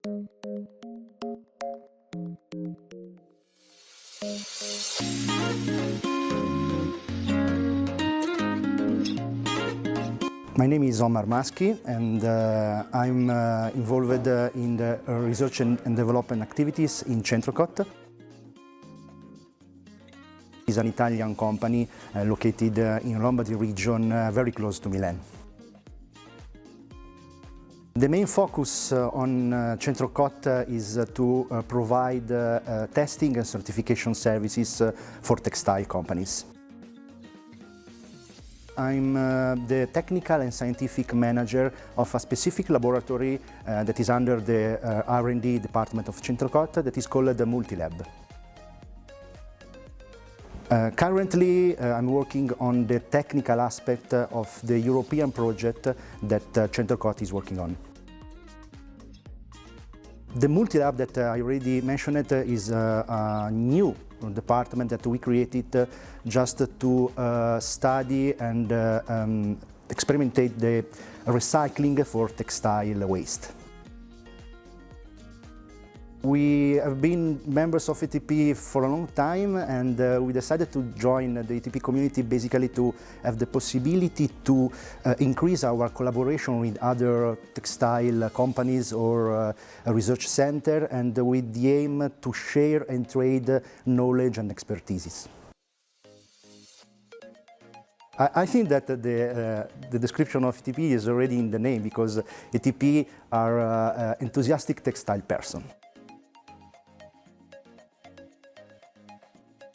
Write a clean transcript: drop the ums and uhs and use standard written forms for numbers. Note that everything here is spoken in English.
My name is Omar Maschi, and I'm involved in the research and development activities in Centrocot. It's an Italian company located in Lombardy region, very close to Milan. The main focus on Centrocot is to provide testing and certification services for textile companies. I'm the technical and scientific manager of a specific laboratory that is under the R&D department of Centrocot that is called the Multilab. Currently, I'm working on the technical aspect of the European project that Centrocot is working on. The Multilab that I already mentioned is a new department that we created just to study and experimentate the recycling for textile waste. We have been members of ATP for a long time, and we decided to join the ATP community basically to have the possibility to increase our collaboration with other textile companies or a research center, and with the aim to share and trade knowledge and expertise. I think that the description of ATP is already in the name, because ATP are enthusiastic textile person.